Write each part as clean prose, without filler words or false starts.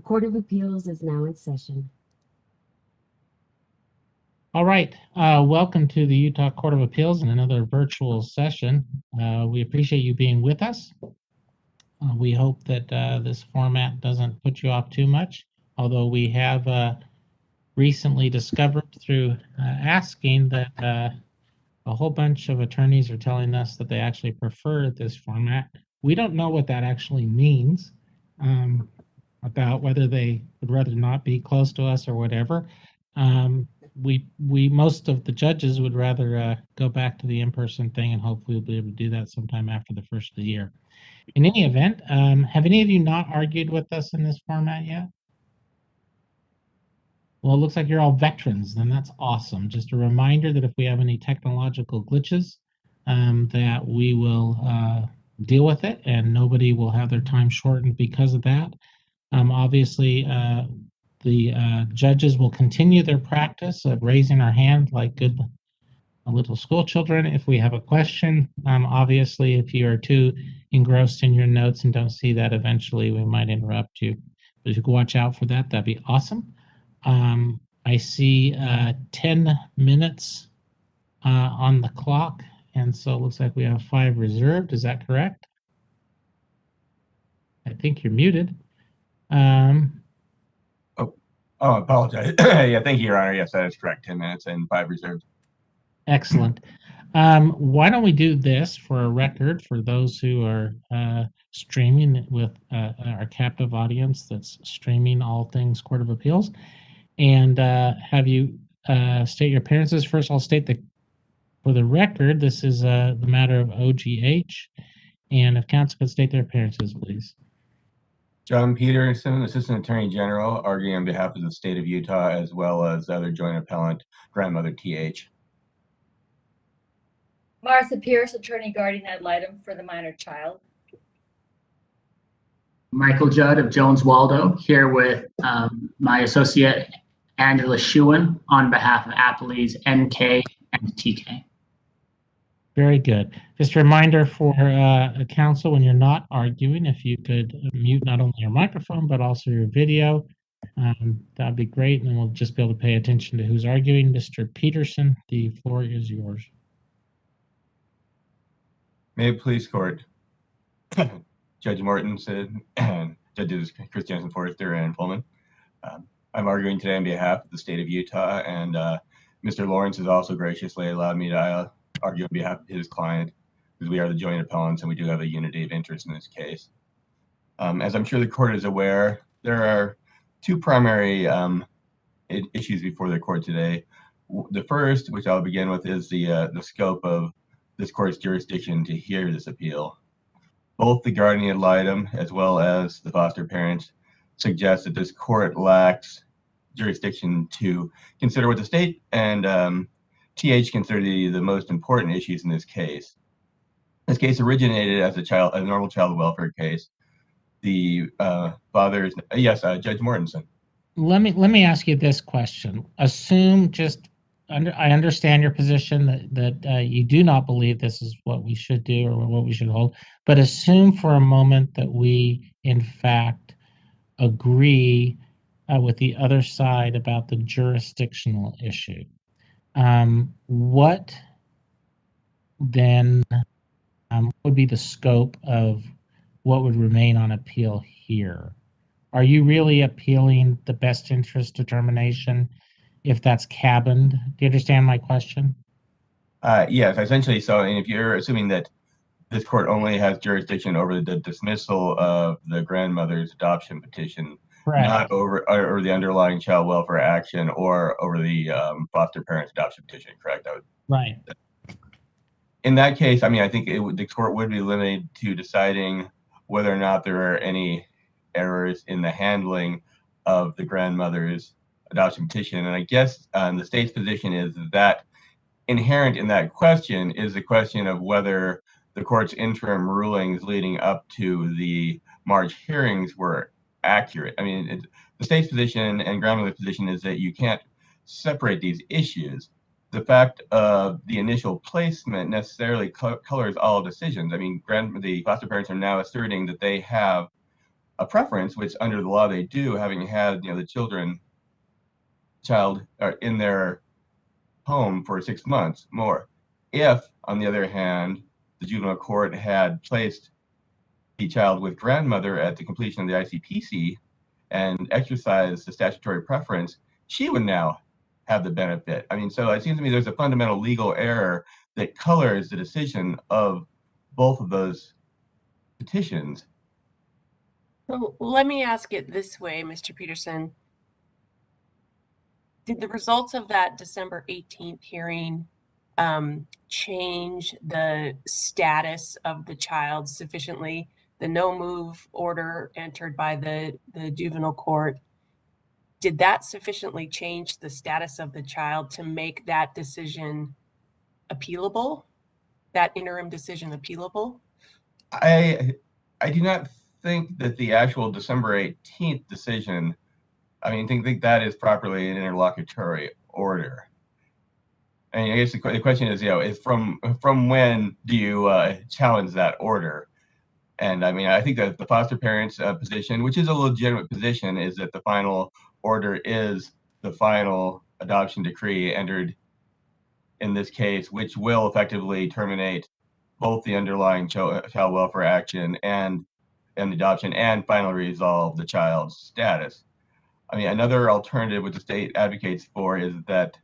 Court of Appeals is now in session. All right, welcome to the Utah Court of Appeals in another virtual session. We appreciate you being with us. We hope that this format doesn't put you off too much, although we have recently discovered through asking that a whole bunch of attorneys are telling us that they actually prefer this format. We don't know what that actually means, about whether they would rather not be close to us or whatever. We most of the judges would rather go back to the in-person thing, and hopefully we'll be able to do that sometime after the first of the year. In any event, have any of you not argued with us in this format yet? Well, it looks like you're all veterans, then that's awesome. Just a reminder that if we have any technological glitches, that we will deal with it, and nobody will have their time shortened because of that. Obviously, the judges will continue their practice of raising our hand like good little school children if we have a question. Obviously, if you are too engrossed in your notes and don't see that, eventually we might interrupt you. But if you could watch out for that, that'd be awesome. I see 10 minutes on the clock, and so it looks like we have 5 reserved. Is that correct? I think you're muted. I apologize. Yeah, thank you, Your Honor. Yes, that is correct. 10 minutes and 5 reserved. Excellent. Why don't we do this for a record for those who are streaming with our captive audience that's streaming all things Court of Appeals, and have you state your appearances. First, I'll state that for the record, this is the matter of O.G.H, and if counsel could state their appearances, please. John Peterson, Assistant Attorney General, arguing on behalf of the state of Utah, as well as other joint appellant, grandmother T.H. Martha Pierce, Attorney Guardian ad litem for the minor child. Michael Judd of Jones Waldo, here with my associate Angela Schuin on behalf of Appleys NK and TK. Very good. Just a reminder for counsel, when you're not arguing, if you could mute not only your microphone, but also your video, that'd be great. And then we'll just be able to pay attention to who's arguing. Mr. Peterson, the floor is yours. May it please court. Judge Mortensen and Judges Chris Jensen, Forrester, and Pullman. I'm arguing today on behalf of the state of Utah, and Mr. Lawrence has also graciously allowed me to argue on behalf of his client, because we are the joint appellants and we do have a unity of interest in this case. As I'm sure the court is aware, there are 2 primary issues before the court today. The first, which I'll begin with, is the scope of this court's jurisdiction to hear this appeal. Both the guardian ad litem as well as the foster parents suggest that this court lacks jurisdiction to consider what the state and TH consider the most important issues in this case. This case originated as a normal child welfare case. The father's Judge Mortensen. Let me ask you this question. Assume I understand your position that you do not believe this is what we should do or what we should hold, but assume for a moment that we in fact agree with the other side about the jurisdictional issue. What then would be the scope of what would remain on appeal here? Are you really appealing the best interest determination if that's cabined? Do you understand my question? Yes, essentially so. And if you're assuming that this court only has jurisdiction over the dismissal of the grandmother's adoption petition, correct, not over the underlying child welfare action or over the foster parents adoption petition, correct? Right. In that case, I mean, I think the court would be limited to deciding whether or not there are any errors in the handling of the grandmother's adoption petition. And I guess the state's position is that inherent in that question is the question of whether the court's interim rulings leading up to the March hearings were accurate. I mean, the state's position and grandmother's position is that you can't separate these issues. The fact of the initial placement necessarily colors all decisions. I mean, the foster parents are now asserting that they have a preference, which under the law they do, having had the child in their home for 6 months more. If, on the other hand, the juvenile court had placed the child with grandmother at the completion of the ICPC and exercised the statutory preference, she would now have the benefit. I mean, so it seems to me there's a fundamental legal error that colors the decision of both of those petitions. So let me ask it this way, Mr. Peterson. Did the results of that December 18th hearing change the status of the child sufficiently? The no move order entered by the juvenile court, did that sufficiently change the status of the child to make that decision appealable, that interim decision appealable? I do not think that the actual December 18th decision, I think that is properly an interlocutory order. And I guess the question is from when do you challenge that order? And I think that the foster parents' position, which is a legitimate position, is that the final order is the final adoption decree entered in this case, which will effectively terminate both the underlying child welfare action and the adoption, and finally resolve the child's status. Another alternative which the state advocates for is that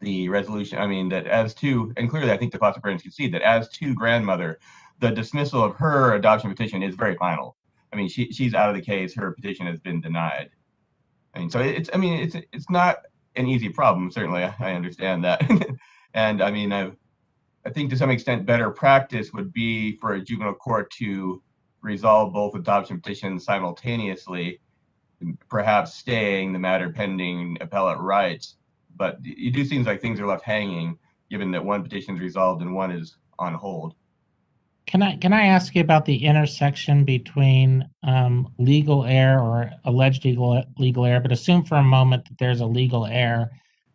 the resolution, that as to, and clearly I think the foster parents concede that as to grandmother, the dismissal of her adoption petition is very final. She's out of the case. Her petition has been denied. So it's not an easy problem. Certainly, I understand that. And I think to some extent better practice would be for a juvenile court to resolve both adoption petitions simultaneously, perhaps staying the matter pending appellate rights. But it do seems like things are left hanging, given that one petition is resolved and one is on hold. Can I ask you about the intersection between legal error or alleged legal error, but assume for a moment that there's a legal error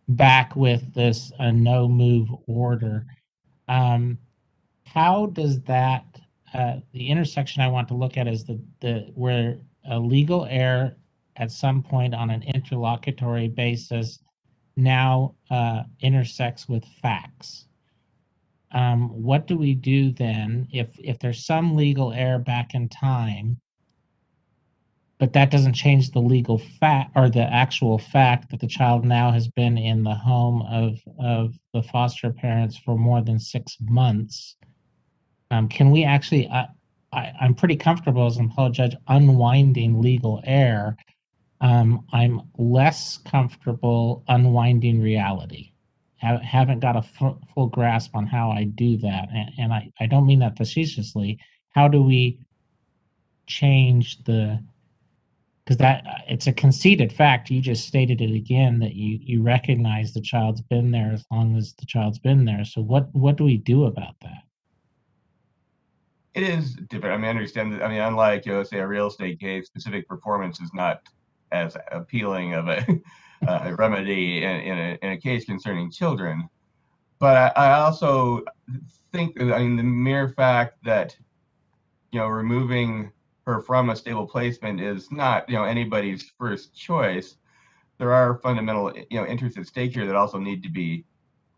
back with this no move order. How does that the intersection I want to look at is the where a legal error at some point on an interlocutory basis now intersects with facts. What do we do then if there's some legal error back in time, but that doesn't change the legal fact or the actual fact that the child now has been in the home of the foster parents for more than 6 months? Can we actually, I'm pretty comfortable as an appellate judge unwinding legal error. I'm less comfortable unwinding reality. Haven't got a full grasp on how I do that. And I don't mean that facetiously. How do we change because it's a conceded fact. You just stated it again that you recognize the child's been there as long as the child's been there. So what do we do about that? It is different. I understand that. Unlike, say, a real estate case, specific performance is not as appealing of a remedy in a case concerning children. But I also think that, the mere fact that, removing her from a stable placement is not, anybody's first choice. There are fundamental, interests at stake here that also need to be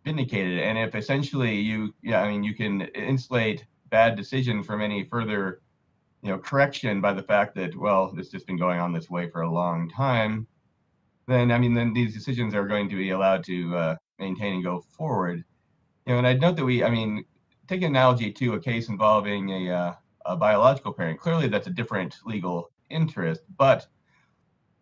vindicated. And if essentially you can insulate bad decision from any further, correction by the fact that, well, this has just been going on this way for a long time, then these decisions are going to be allowed to maintain and go forward. And I'd note that take an analogy to a case involving a biological parent. Clearly, that's a different legal interest, but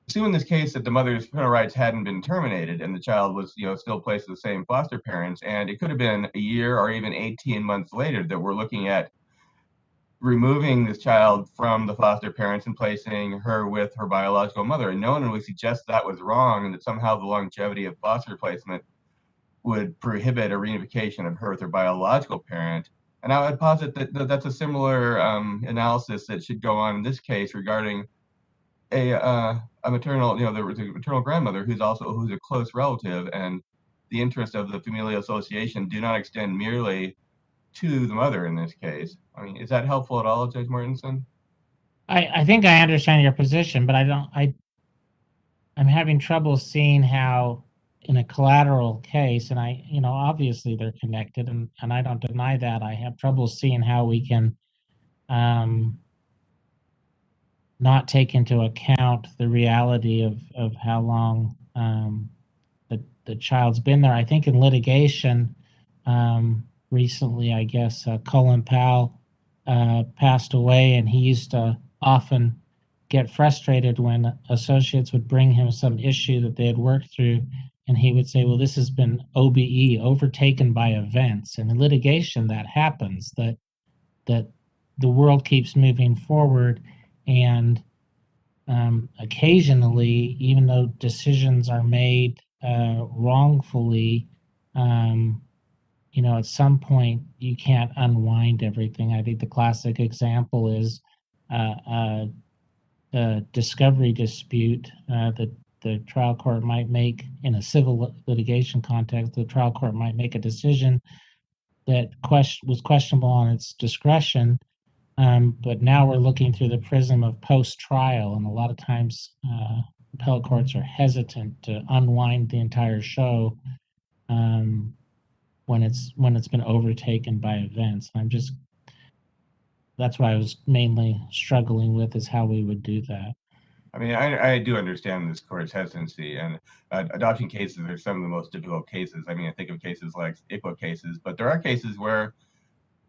assume in this case that the mother's parental rights hadn't been terminated and the child was, still placed with the same foster parents, and it could have been a year or even 18 months later that we're looking at removing this child from the foster parents and placing her with her biological mother. And no one would suggest that was wrong and that somehow the longevity of foster placement would prohibit a reunification of her with her biological parent. And I would posit that that's a similar analysis that should go on in this case regarding a maternal, the maternal grandmother who's a close relative, and the interest of the familial association do not extend merely to the mother in this case. Is that helpful at all, Judge Mortensen? I think I understand your position, but I'm having trouble seeing how in a collateral case, and obviously they're connected, and I don't deny that. I have trouble seeing how we can um, not take into account the reality of how long the child's been there. I think in litigation recently, I guess Colin Powell passed away, and he used to often get frustrated when associates would bring him some issue that they had worked through, and he would say, "Well, this has been OBE, overtaken by events." And in litigation, that happens. That the world keeps moving forward, and occasionally, even though decisions are made wrongfully, um, at some point you can't unwind everything. I think the classic example is a discovery dispute that the trial court might make in a civil litigation context. The trial court might make a decision that was questionable on its discretion, but now we're looking through the prism of post-trial, and a lot of times appellate courts are hesitant to unwind the entire show when it's been overtaken by events. That's what I was mainly struggling with, is how we would do that. I mean, I do understand this court's hesitancy, and adoption cases are some of the most difficult cases. I mean, I think of cases like ICWA cases, but there are cases where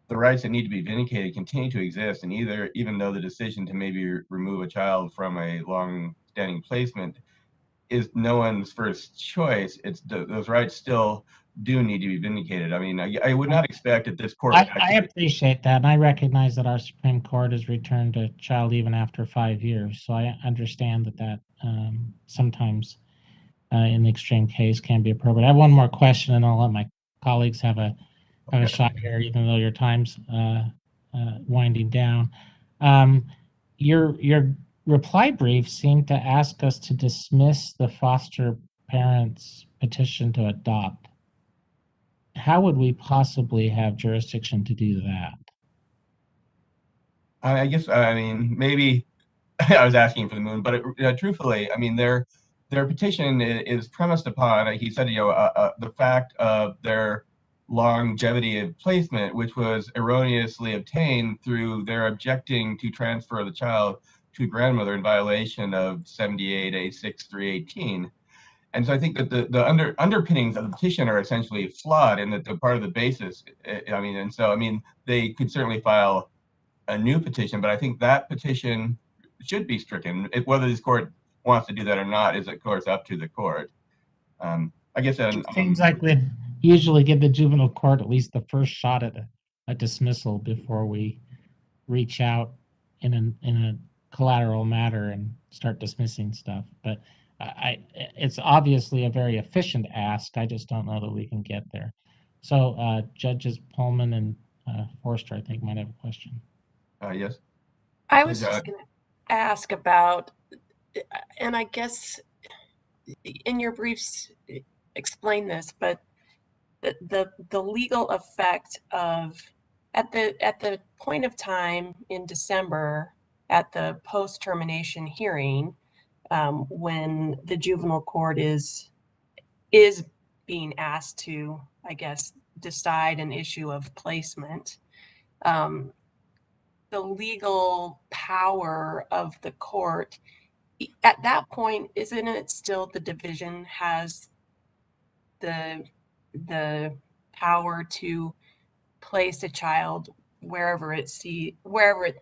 the rights that need to be vindicated continue to exist, and even though the decision to maybe remove a child from a long-standing placement is no one's first choice, those rights still do need to be vindicated. I mean, I would not expect that this court. I appreciate that, and I recognize that our Supreme Court has returned a child even after 5 years. So I understand that sometimes, in the extreme case, can be appropriate. I have one more question, and I'll let my colleagues have a shot here, even though your time's winding down. Your reply brief seemed to ask us to dismiss the foster parents' petition to adopt. How would we possibly have jurisdiction to do that? I guess, I mean, maybe I was asking for the moon, but truthfully, I mean, their petition is premised upon, he said, the fact of their longevity of placement, which was erroneously obtained through their objecting to transfer the child to grandmother in violation of 78A6318. And so I think that the underpinnings of the petition are essentially flawed, and that the part of the basis, they could certainly file a new petition, but I think that petition should be stricken. Whether this court wants to do that or not is, of course, up to the court. I guess It seems like we'd usually give the juvenile court at least the first shot at a dismissal before we reach out in a collateral matter and start dismissing stuff. But it's obviously a very efficient ask. I just don't know that we can get there. So Judges Pullman and Forster, I think, might have a question. Yes. I was just going to ask about, and I guess in your briefs explain this, but the legal effect of at the point of time in December at the post-termination hearing, when the juvenile court is being asked to, I guess, decide an issue of placement, the legal power of the court at that point, isn't it still the division has the power to place a child wherever it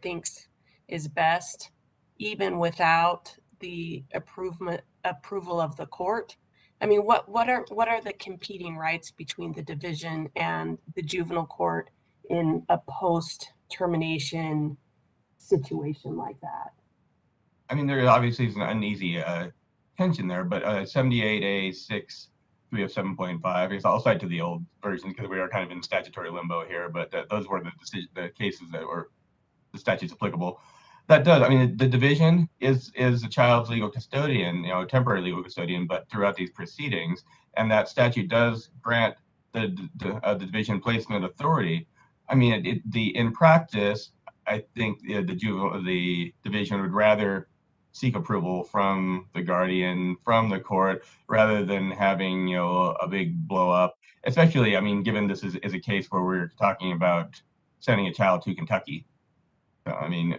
thinks is best, even without the approval of the court? I mean, what are the competing rights between the division and the juvenile court in a post-termination situation like that? I mean, there obviously is an uneasy tension there, but 78A6 307.5, I guess I'll cite to the old version because we are kind of in statutory limbo here, but those were the cases that were the statutes applicable. That does, I mean, the division is the child's legal custodian, temporary legal custodian, but throughout these proceedings, and that statute does grant the division placement authority. I mean, in practice, I think the division would rather seek approval from the guardian, from the court, rather than having, you know, a big blow up. Especially, I mean, given this is a case where we're talking about sending a child to Kentucky. So, I mean,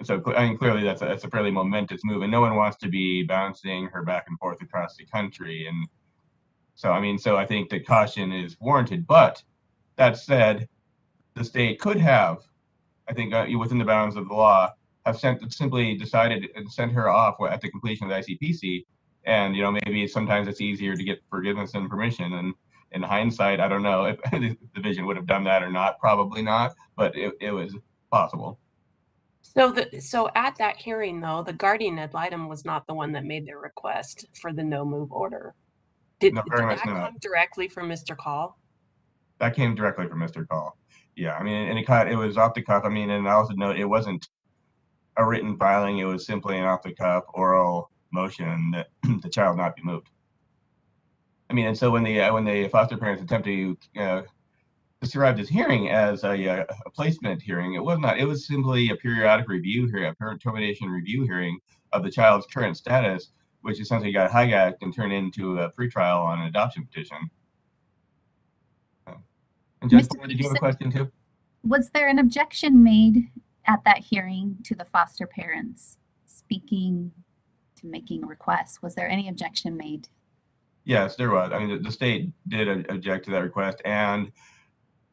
clearly that's a fairly momentous move, and no one wants to be bouncing her back and forth across the country. And so, I mean, so I think that caution is warranted. But that said, the state could have, I think, within the bounds of the law, have simply decided and sent her off at the completion of the ICPC. And, you know, maybe sometimes it's easier to get forgiveness and permission. And in hindsight, I don't know if the division would have done that or not. Probably not, but it was possible. So at that hearing, though, the guardian ad litem was not the one that made the request for the no move order. Did No, very that much not. come directly from Mr. Call? That came directly from Mr. Call. Yeah, I mean, and it was off the cuff. I mean, and I also note it wasn't a written filing. It was simply an off the cuff oral motion that the child not be moved. I mean, and so when the foster parents attempted to describe this hearing as a placement hearing, it was not. It was simply a periodic review hearing, a parent termination review hearing of the child's current status, which essentially got hijacked and turned into a pretrial on an adoption petition. And Judge, Mr. did you have a Peterson, question too? was there an objection made at that hearing to the foster parents speaking to making requests? Was there any objection made? Yes, there was. I mean, the state did object to that request, and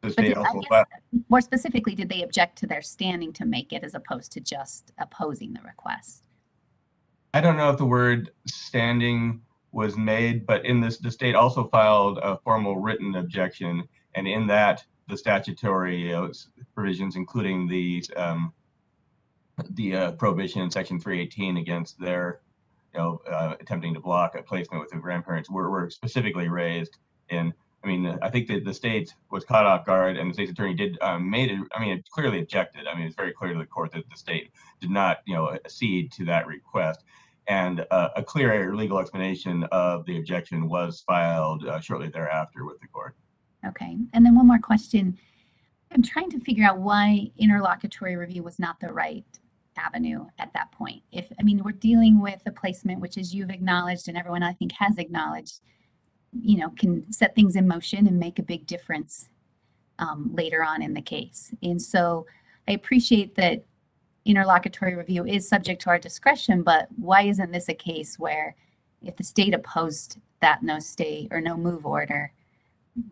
the But state I also. guess more specifically, did they object to their standing to make it as opposed to just opposing the request? I don't know if the word standing was made, but in this, the state also filed a formal written objection, and in that, the statutory provisions, including the prohibition in Section 318 against their, attempting to block a placement with the grandparents, were specifically raised. And I mean, I think that the state was caught off guard, and the state's attorney did it clearly objected. I mean, it's very clear to the court that the state did not, accede to that request. And a clear legal explanation of the objection was filed shortly thereafter with the court. Okay. And then one more question. I'm trying to figure out why interlocutory review was not the right avenue at that point. We're dealing with a placement, which as you've acknowledged and everyone I think has acknowledged, can set things in motion and make a big difference later on in the case. And so I appreciate that interlocutory review is subject to our discretion, but why isn't this a case where if the state opposed that no stay or no move order,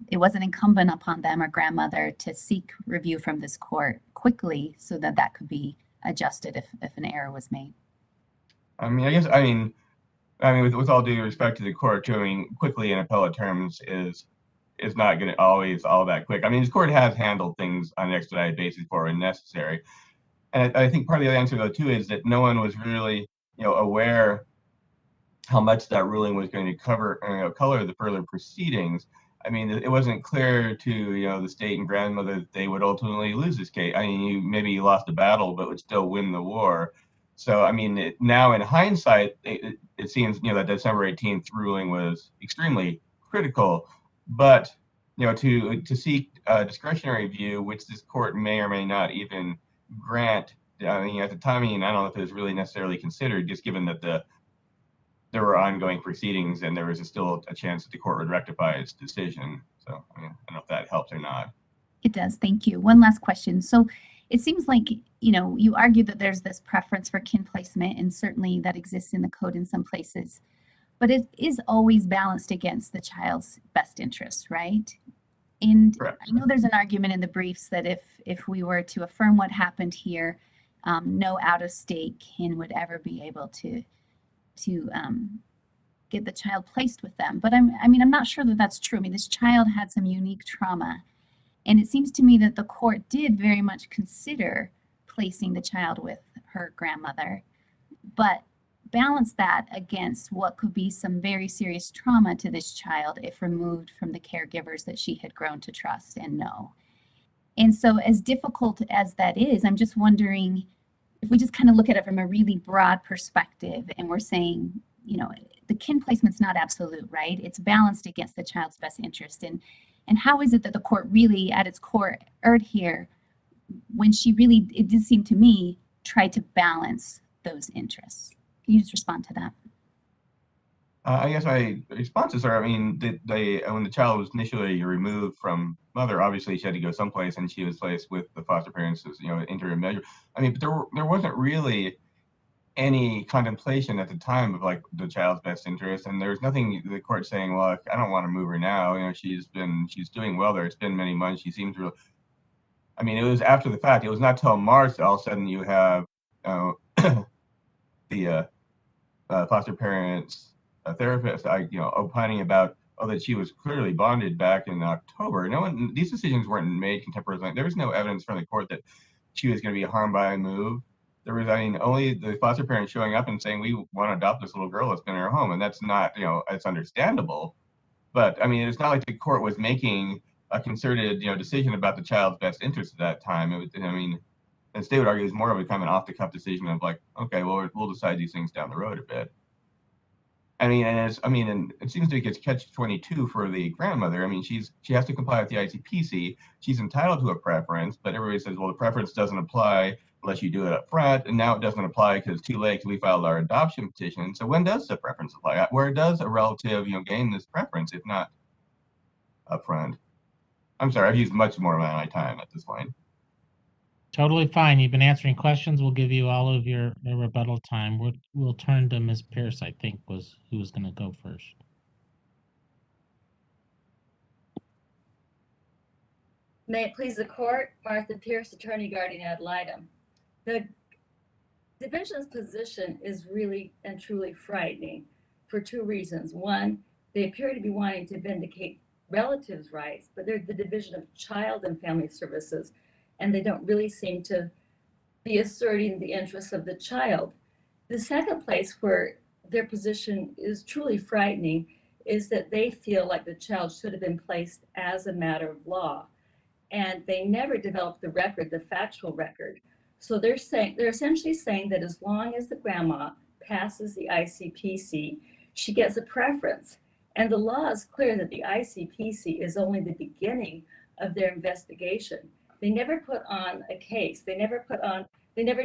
it wasn't incumbent upon them or grandmother to seek review from this court quickly so that that could be adjusted if an error was made? With all due respect to the court, doing quickly in appellate terms is not going to always all that quick. I mean, this court has handled things on an expedited basis when necessary. And I think part of the answer, though, too, is that no one was really, aware how much that ruling was going to color the further proceedings. I mean, it wasn't clear to, the state and grandmother that they would ultimately lose this case. I mean, maybe you lost the battle, but would still win the war. So, I mean, now in hindsight, it seems, that December 18th ruling was extremely critical. But, to seek a discretionary view, which this court may or may not even grant, I mean, at the time, I don't know if it was really necessarily considered, just given that there were ongoing proceedings and there was still a chance that the court would rectify its decision. So, I don't know if that helps or not. It does. Thank you. One last question. So it seems like, you argue that there's this preference for kin placement, and certainly that exists in the code in some places, but it is always balanced against the child's best interest, right? And Correct. I know there's an argument in the briefs that if we were to affirm what happened here, no out-of-state kin would ever be able to get the child placed with them. But I'm not sure that that's true. I mean, this child had some unique trauma, and it seems to me that the court did very much consider placing the child with her grandmother, but balance that against what could be some very serious trauma to this child if removed from the caregivers that she had grown to trust and know. And so as difficult as that is, I'm just wondering if we just kind of look at it from a really broad perspective and we're saying, the kin placement's not absolute, right? It's balanced against the child's best interest. And how is it that the court really at its core erred here when she really, it did seem to me, tried to balance those interests. Can you just respond to that? I guess my responses are, I mean, when the child was initially removed from mother, obviously she had to go someplace, and she was placed with the foster parents as, you know, interim measure. I mean, but there wasn't really any contemplation at the time of like the child's best interest, and there was nothing the court saying, well, I don't want to move her now. You know, she's doing well there. It's been many months. She seems real. I mean, it was after the fact. It was not till March that all of a sudden you have the foster parents therapist, opining about, that she was clearly bonded back in October. These decisions weren't made contemporaneously. There was no evidence from the court that she was going to be harmed by a move. There was, only the foster parents showing up and saying, we want to adopt this little girl that's been in our home. And that's not, it's understandable. But it's not like the court was making a concerted, decision about the child's best interest at that time. It was, and State would argue, it was more of a kind of an off-the-cuff decision of like, okay, well, we'll decide these things down the road a bit. And it seems to be it's catch-22 for the grandmother. She has to comply with the ICPC. She's entitled to a preference, but everybody says, well, the preference doesn't apply unless you do it up front, and now it doesn't apply because it's too late because we filed our adoption petition. So when does the preference apply? Where does a relative, gain this preference if not up front? I'm sorry, I've used much more of my time at this point. Totally fine. You've been answering questions. We'll give you all of your rebuttal time. We'll turn to Ms. Pierce, I think, was who was going to go first. May it please the court, Martha Pierce, attorney guardian ad litem. The division's position is really and truly frightening for two reasons. One, they appear to be wanting to vindicate relatives' rights, but they're the Division of Child and Family Services, and they don't really seem to be asserting the interests of the child. The second place where their position is truly frightening is that they feel like the child should have been placed as a matter of law, and they never developed the record, the factual record. So they're essentially saying that as long as the grandma passes the ICPC, she gets a preference. And the law is clear that the ICPC is only the beginning of their investigation. They never put on a case. They never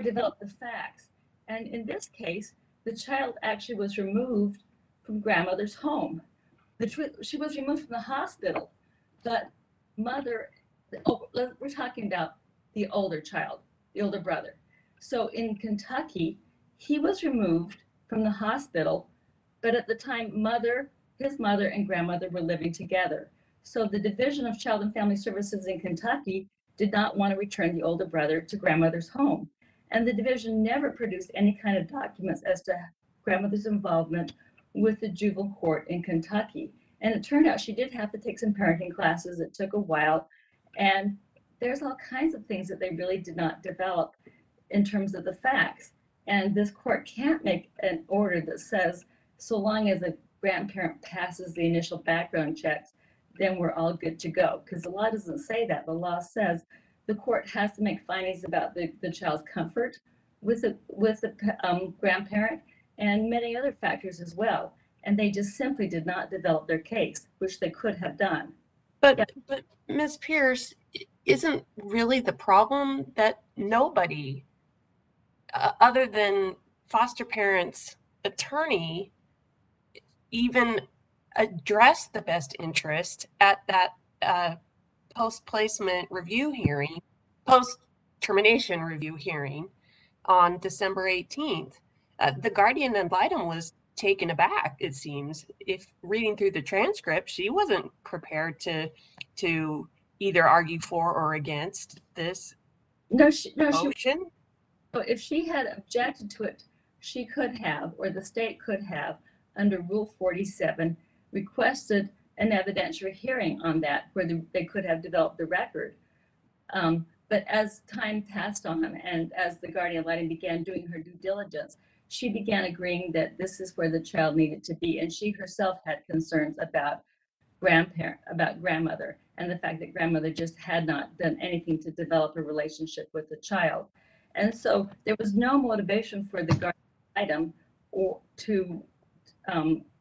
developed the facts. And in this case, the child actually was removed from grandmother's home. She was removed from the hospital, but we're talking about the older child, the older brother. So in Kentucky, he was removed from the hospital, but at the time, his mother and grandmother were living together. So the Division of Child and Family Services in Kentucky did not want to return the older brother to grandmother's home. And the division never produced any kind of documents as to grandmother's involvement with the juvenile court in Kentucky. And it turned out she did have to take some parenting classes. It took a while. And there's all kinds of things that they really did not develop in terms of the facts. And this court can't make an order that says, so long as a grandparent passes the initial background checks, then we're all good to go. Because the law doesn't say that. The law says the court has to make findings about the child's comfort with the grandparent and many other factors as well. And they just simply did not develop their case, which they could have done. But Ms. Pierce, isn't really the problem that nobody other than foster parents' attorney even addressed the best interest at that post-placement review hearing, post-termination review hearing on December 18th. The guardian ad litem was taken aback, it seems. If reading through the transcript, she wasn't prepared to either argue for or against this motion. If she had objected to it, she could have, or the state could have, under Rule 47, requested an evidentiary hearing on that where they could have developed the record. But as time passed on and as the guardian ad litem began doing her due diligence, she began agreeing that this is where the child needed to be. And she herself had concerns about grandmother, and the fact that grandmother just had not done anything to develop a relationship with the child. And so there was no motivation for the guardian ad litem or to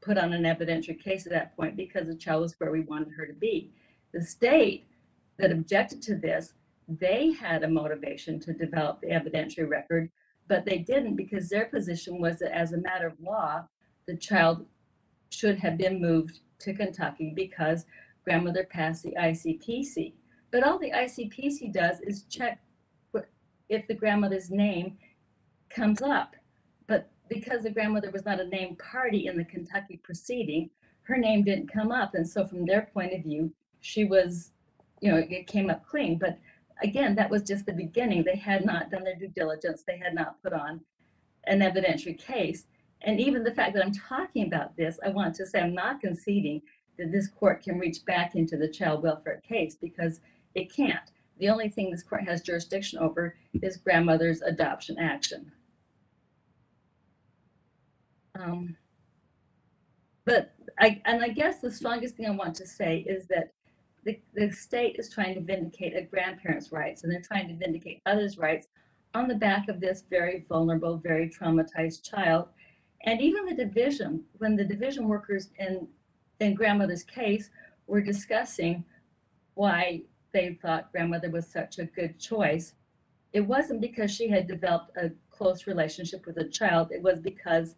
put on an evidentiary case at that point because the child was where we wanted her to be. The state that objected to this they had a motivation to develop the evidentiary record, but they didn't because their position was that as a matter of law, the child should have been moved to Kentucky because grandmother passed the ICPC. But all the ICPC does is check if the grandmother's name comes up. But because the grandmother was not a named party in the Kentucky proceeding, her name didn't come up. And so from their point of view, she was, it came up clean. But again, that was just the beginning. They had not done their due diligence. They had not put on an evidentiary case. And even the fact that I'm talking about this, I want to say I'm not conceding that this court can reach back into the child welfare case because it can't. The only thing this court has jurisdiction over is grandmother's adoption action. But I guess the strongest thing I want to say is that the state is trying to vindicate a grandparent's rights, and they're trying to vindicate others' rights on the back of this very vulnerable, very traumatized child. And even the division, when the division workers in grandmother's case were discussing why they thought grandmother was such a good choice, it wasn't because she had developed a close relationship with the child. It was because,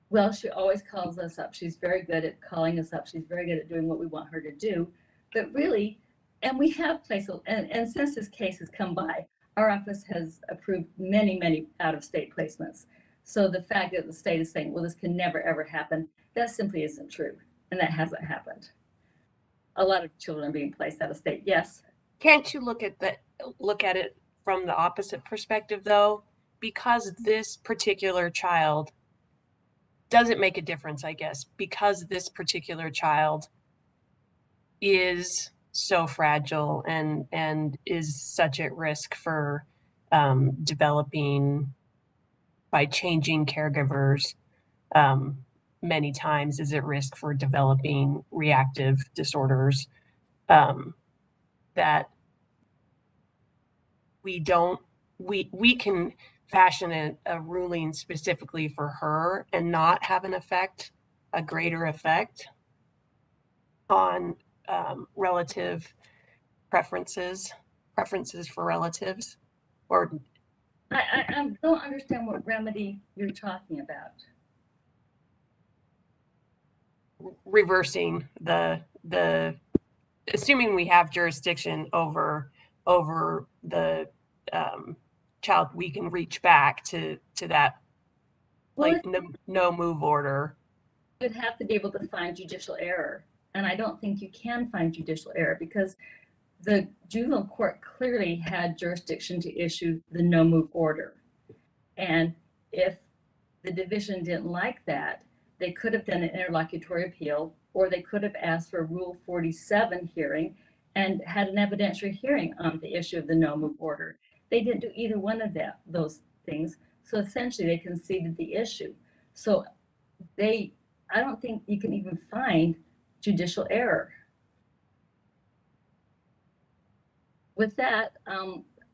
well, she always calls us up. She's very good at calling us up. She's very good at doing what we want her to do. But really, and we have places, and since this case has come by, our office has approved many, many out-of-state placements. So the fact that the state is saying, well, this can never, ever happen, that simply isn't true. And that hasn't happened. A lot of children are being placed out of state, yes. Can't you look at it from the opposite perspective, though? Because this particular child doesn't make a difference, I guess, because this particular child is so fragile and is such at risk for developing, by changing caregivers, many times is at risk for developing reactive disorders, that we can fashion a ruling specifically for her and not have a greater effect on relative preferences for relatives. Or I don't understand what remedy you're talking about. Reversing the assuming we have jurisdiction over the child, we can reach back to that, Well, like no move order. You'd have to be able to find judicial error. And I don't think you can find judicial error because the juvenile court clearly had jurisdiction to issue the no move order. And if the division didn't like that, they could have done an interlocutory appeal, or they could have asked for a Rule 47 hearing and had an evidentiary hearing on the issue of the no move order. They didn't do either one of those things. So essentially they conceded the issue. So I don't think you can even find judicial error. With that,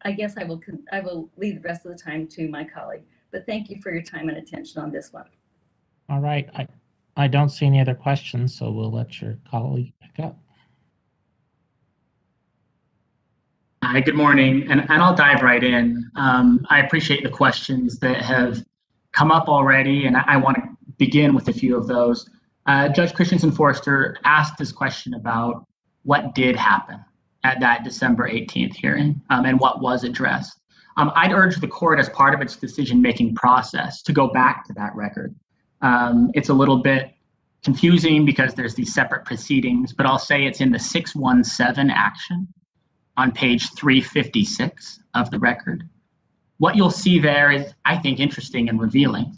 I guess I will leave the rest of the time to my colleague, but thank you for your time and attention on this one. All right. I don't see any other questions, so we'll let your colleague pick up. Hi, good morning, and I'll dive right in. I appreciate the questions that have come up already, and I want to begin with a few of those. Judge Christensen Forrester asked this question about what did happen at that December 18th hearing, and what was addressed. I'd urge the court, as part of its decision-making process, to go back to that record. It's a little bit confusing because there's these separate proceedings, but I'll say it's in the 617 action on page 356 of the record. What you'll see there is, I think, interesting and revealing.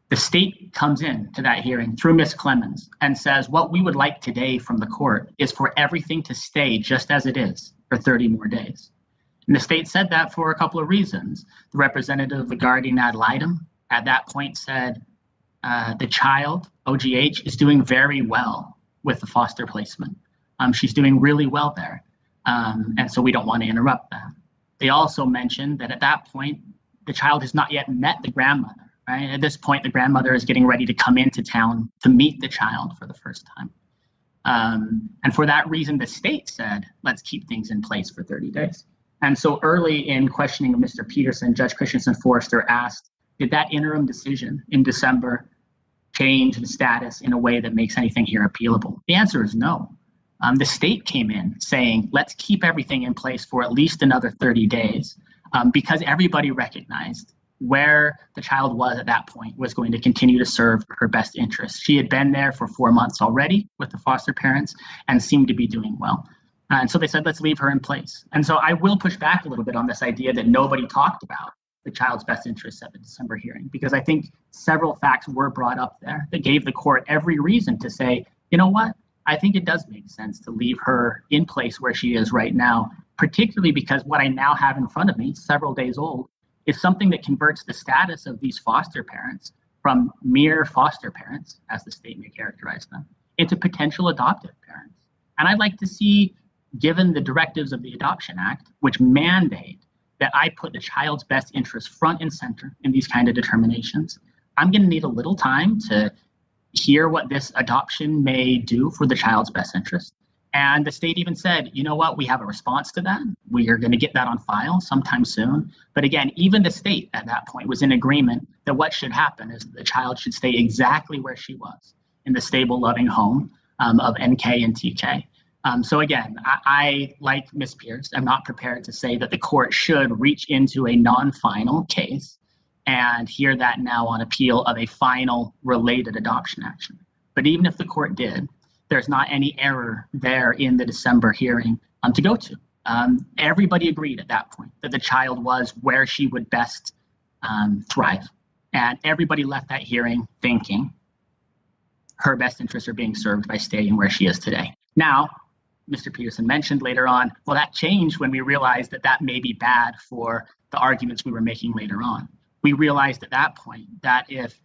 The state comes in to that hearing through Ms. Clemens and says, what we would like today from the court is for everything to stay just as it is for 30 more days. And the state said that for a couple of reasons. The representative of the guardian ad litem at that point said, the child, O.G.H, is doing very well with the foster placement. She's doing really well there. And so we don't want to interrupt that. They also mentioned that at that point, the child has not yet met the grandmother, right? At this point, the grandmother is getting ready to come into town to meet the child for the first time. And for that reason, the state said, let's keep things in place for 30 days. And so early in questioning of Mr. Peterson, Judge Christensen Forrester asked, did that interim decision in December change the status in a way that makes anything here appealable? The answer is no. The state came in saying, let's keep everything in place for at least another 30 days because everybody recognized where the child was at that point was going to continue to serve her best interests. She had been there for 4 months already with the foster parents and seemed to be doing well. And so they said, let's leave her in place. And so I will push back a little bit on this idea that nobody talked about the child's best interests at the December hearing, because I think several facts were brought up there that gave the court every reason to say, you know what, I think it does make sense to leave her in place where she is right now, particularly because what I now have in front of me, several days old, is something that converts the status of these foster parents from mere foster parents, as the state may characterize them, into potential adoptive parents. And I'd like to see, given the directives of the Adoption Act, which mandate that I put the child's best interest front and center in these kind of determinations, I'm going to need a little time to hear what this adoption may do for the child's best interest. And the state even said, you know what, we have a response to that. We are going to get that on file sometime soon. But again, even the state at that point was in agreement that what should happen is that the child should stay exactly where she was, in the stable, loving home of NK and TK. So again, I, like Ms. Pierce, am not prepared to say that the court should reach into a non-final case and hear that now on appeal of a final related adoption action. But even if the court did, there's not any error there in the December hearing to go to. Everybody agreed at that point that the child was where she would best thrive. And everybody left that hearing thinking her best interests are being served by staying where she is today. Now, Mr. Peterson mentioned later on, well, that changed when we realized that that may be bad for the arguments we were making later on. We realized at that point that if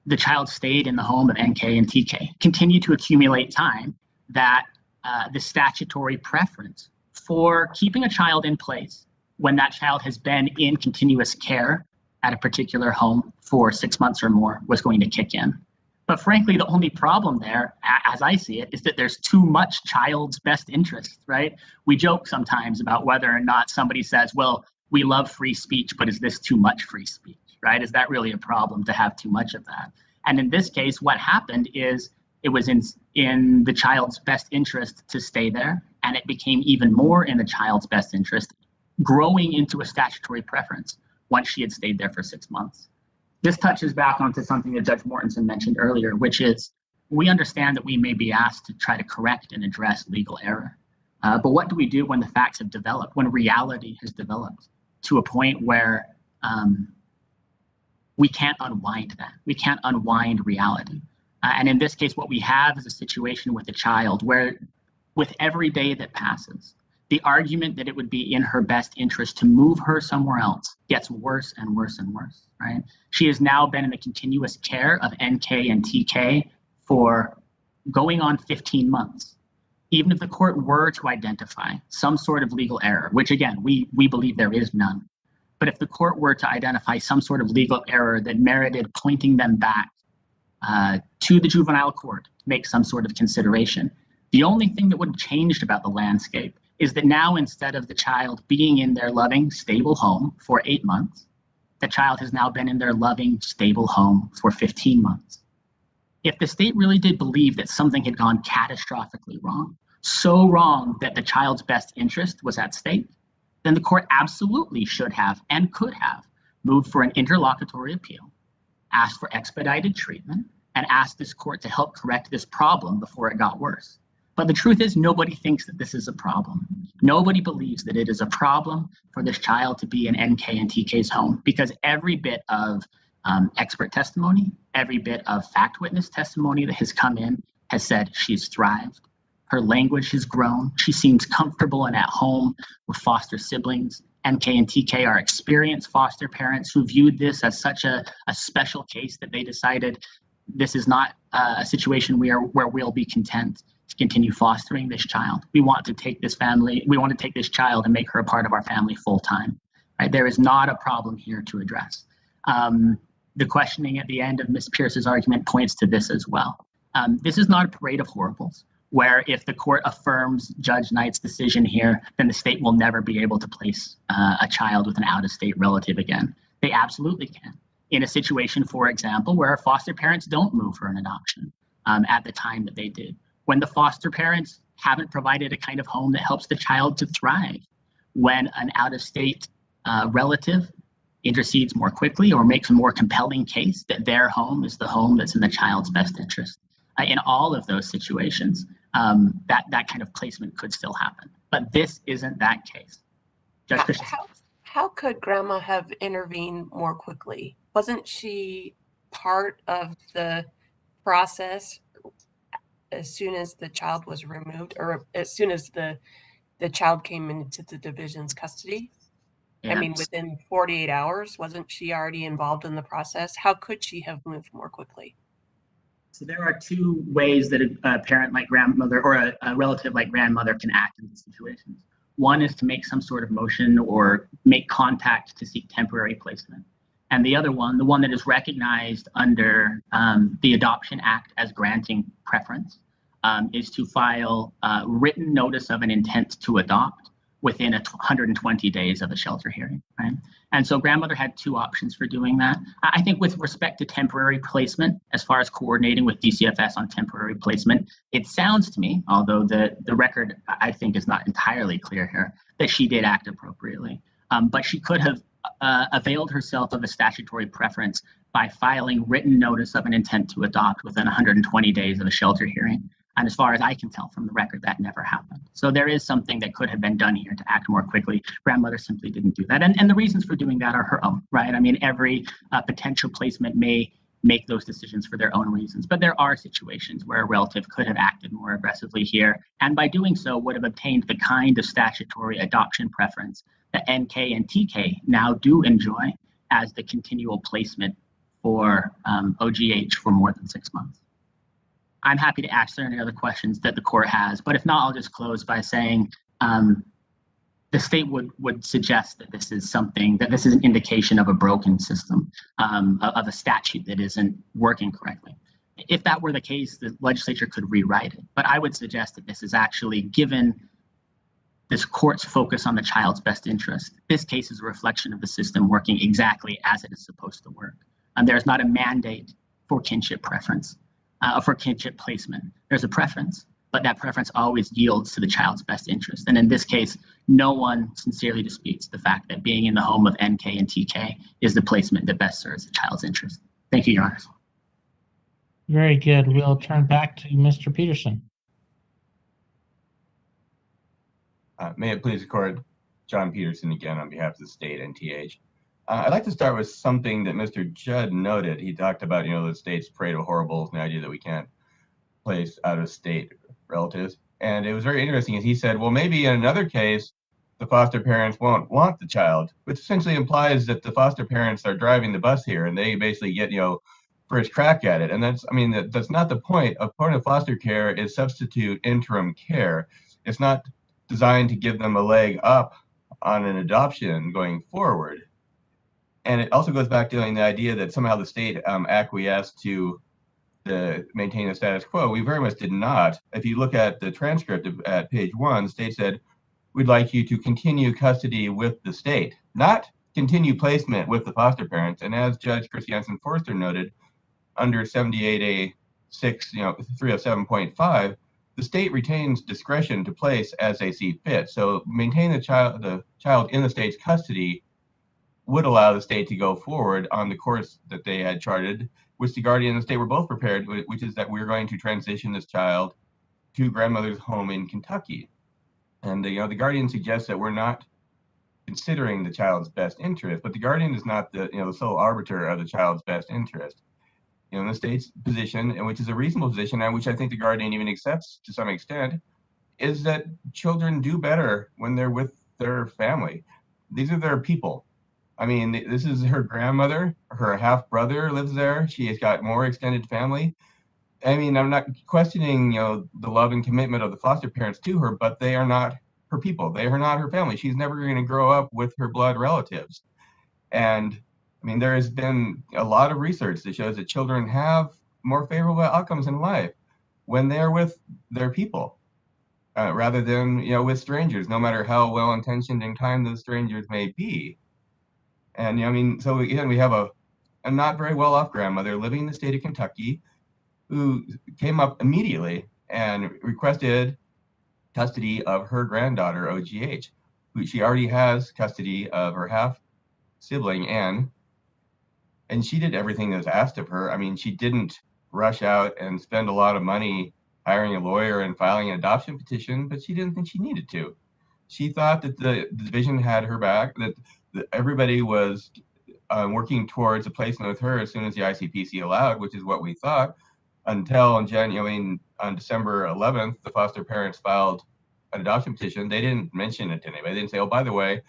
the child stayed in the home of NK and TK, continued to accumulate time, that the statutory preference for keeping a child in place when that child has been in continuous care at a particular home for 6 months or more was going to kick in. But frankly, the only problem there, as I see it, is that there's too much child's best interest, right? We joke sometimes about whether or not somebody says, well, we love free speech, but is this too much free speech, right? Is that really a problem to have too much of that? And in this case, what happened is it was in the child's best interest to stay there, and it became even more in the child's best interest, growing into a statutory preference once she had stayed there for 6 months. This touches back onto something that Judge Mortensen mentioned earlier, which is we understand that we may be asked to try to correct and address legal error. But what do we do when the facts have developed, when reality has developed to a point where we can't unwind that? We can't unwind reality. And in this case, what we have is a situation with a child where with every day that passes, the argument that it would be in her best interest to move her somewhere else gets worse and worse and worse, right? She has now been in the continuous care of NK and TK for going on 15 months. Even if the court were to identify some sort of legal error, which again, we believe there is none, but if the court were to identify some sort of legal error that merited pointing them back to the juvenile court to make some sort of consideration, the only thing that would have changed about the landscape is that now instead of the child being in their loving, stable home for 8 months, the child has now been in their loving, stable home for 15 months. If the state really did believe that something had gone catastrophically wrong, so wrong that the child's best interest was at stake, then the court absolutely should have and could have moved for an interlocutory appeal, asked for expedited treatment, and asked this court to help correct this problem before it got worse. But the truth is, nobody thinks that this is a problem. Nobody believes that it is a problem for this child to be in NK and TK's home, because every bit of expert testimony, every bit of fact witness testimony that has come in has said she's thrived. Her language has grown. She seems comfortable and at home with foster siblings. NK and TK are experienced foster parents who viewed this as such a special case that they decided this is not a situation where we'll be content to continue fostering this child. We want to take this child and make her a part of our family full time. Right? There is not a problem here to address. The questioning at the end of Ms. Pierce's argument points to this as well. This is not a parade of horribles. where if the court affirms Judge Knight's decision here, then the state will never be able to place a child with an out-of-state relative again. They absolutely can. In a situation, for example, where foster parents don't move for an adoption at the time that they did, when the foster parents haven't provided a kind of home that helps the child to thrive, when an out-of-state relative intercedes more quickly or makes a more compelling case that their home is the home that's in the child's best interest. In all of those situations, that kind of placement could still happen. But this isn't that case. Judge Christensen. How could grandma have intervened more quickly? Wasn't she part of the process as soon as the child was removed, or as soon as the child came into the division's custody? Yeah. I mean, within 48 hours, wasn't she already involved in the process? How could she have moved more quickly? So there are two ways that a parent like grandmother or a relative like grandmother can act in these situations. One is to make some sort of motion or make contact to seek temporary placement. And the other one, the one that is recognized under the Adoption Act as granting preference, is to file a written notice of an intent to adopt within 120 days of a shelter hearing, right? And so grandmother had two options for doing that. I think with respect to temporary placement, as far as coordinating with DCFS on temporary placement, it sounds to me, although the record I think is not entirely clear here, that she did act appropriately. But she could have availed herself of a statutory preference by filing written notice of an intent to adopt within 120 days of a shelter hearing. And as far as I can tell from the record, that never happened. So there is something that could have been done here to act more quickly. Grandmother simply didn't do that. And the reasons for doing that are her own, right? I mean, every potential placement may make those decisions for their own reasons. But there are situations where a relative could have acted more aggressively here, and by doing so would have obtained the kind of statutory adoption preference that NK and TK now do enjoy as the continual placement for O.G.H for more than 6 months. I'm happy to answer any other questions that the court has, but if not, I'll just close by saying the state would suggest that this is something, that this is an indication of a broken system, of a statute that isn't working correctly. If that were the case, the legislature could rewrite it. But I would suggest that this is actually, given this court's focus on the child's best interest, this case is a reflection of the system working exactly as it is supposed to work. And there's not a mandate for kinship preference. For kinship placement. There's a preference, but that preference always yields to the child's best interest. And in this case, no one sincerely disputes the fact that being in the home of NK and TK is the placement that best serves the child's interest. Thank you, Your Honors. Very good. We'll turn back to Mr. Peterson. May it please the court, John Peterson again on behalf of the state and TH. I'd like to start with something that Mr. Judd noted. He talked about, the state's parade of horribles and the idea that we can't place out-of-state relatives. And it was very interesting as he said, well, maybe in another case, the foster parents won't want the child, which essentially implies that the foster parents are driving the bus here and they basically get, first crack at it. And that's not the point. A point of foster care is substitute interim care. It's not designed to give them a leg up on an adoption going forward. And it also goes back to the idea that somehow the state acquiesced to maintain the status quo. We very much did not. If you look at the transcript at page 1, the state said, we'd like you to continue custody with the state, not continue placement with the foster parents. And as Judge Christiansen Forster noted, under 78A 307.5, the state retains discretion to place as they see fit. So maintain the child in the state's custody would allow the state to go forward on the course that they had charted, which the guardian and the state were both prepared, which is that we're going to transition this child to grandmother's home in Kentucky. And the guardian suggests that we're not considering the child's best interest, but the guardian is not the sole arbiter of the child's best interest. In the state's position, and which is a reasonable position, and which I think the guardian even accepts to some extent, is that children do better when they're with their family. These are their people. I mean, this is her grandmother, her half-brother lives there. She has got more extended family. I mean, I'm not questioning, the love and commitment of the foster parents to her, but they are not her people. They are not her family. She's never going to grow up with her blood relatives. And I mean, there has been a lot of research that shows that children have more favorable outcomes in life when they're with their people, rather than, you know, with strangers, no matter how well-intentioned and kind those strangers may be. And, you know, I mean, so again, we have a not very well-off grandmother living in the state of Kentucky who came up immediately and requested custody of her granddaughter, O.G.H, who she already has custody of her half-sibling, Anne, and she did everything that was asked of her. I mean, she didn't rush out and spend a lot of money hiring a lawyer and filing an adoption petition, but she didn't think she needed to. She thought that the division had her back, that everybody was working towards a placement with her as soon as the ICPC allowed, which is what we thought, until on December 11th, the foster parents filed an adoption petition. They didn't mention it to anybody. They didn't say, oh, by the way,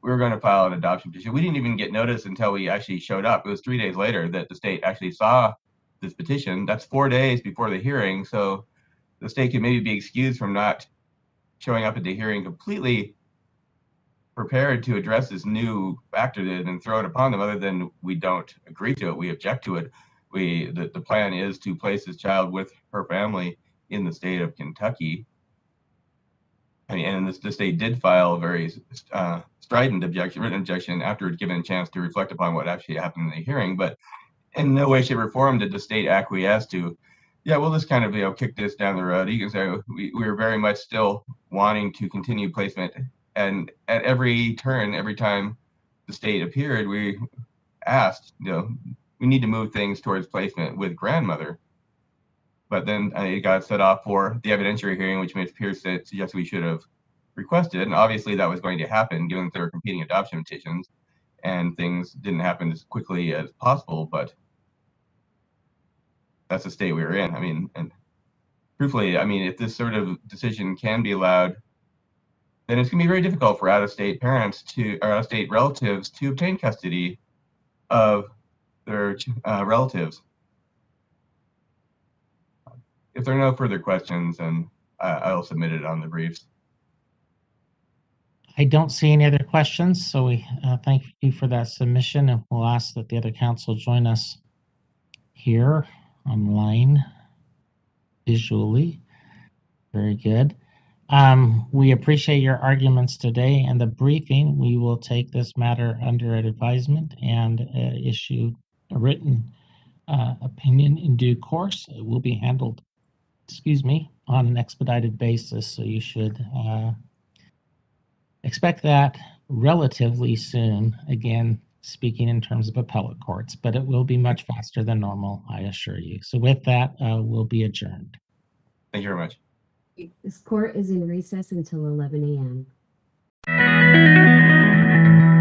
we were going to file an adoption petition. We didn't even get notice until we actually showed up. It was 3 days later that the state actually saw this petition. That's 4 days before the hearing. So the state could maybe be excused from not showing up at the hearing completely prepared to address this new factor that had been thrown upon them, other than we don't agree to it, we object to it. The plan is to place this child with her family in the state of Kentucky. I mean, and the state did file a very strident written objection after it given a chance to reflect upon what actually happened in the hearing. But in no way, shape, or form did the state acquiesce to, yeah, we'll just kind of, you know, kick this down the road. You can say we were very much still wanting to continue placement, and at every turn, every time the state appeared, we asked, you know, we need to move things towards placement with grandmother. But then it got set off for the evidentiary hearing, which Ms. Pierce suggested we should have requested. And obviously that was going to happen given that there were competing adoption petitions and things didn't happen as quickly as possible. But that's the state we were in. I mean, and truthfully, I mean, if this sort of decision can be allowed, then it's going to be very difficult for out-of-state parents or out-of-state relatives to obtain custody of their relatives. If there are no further questions, then I'll submit it on the briefs. I don't see any other questions, so we thank you for that submission, and we'll ask that the other council join us here online visually. Very good. We appreciate your arguments today and the briefing. We will take this matter under advisement and issue a written opinion in due course. It will be handled, on an expedited basis, so you should expect that relatively soon. Again, speaking in terms of appellate courts, but it will be much faster than normal, I assure you. So with that, we'll be adjourned. Thank you very much. This court is in recess until 11 a.m.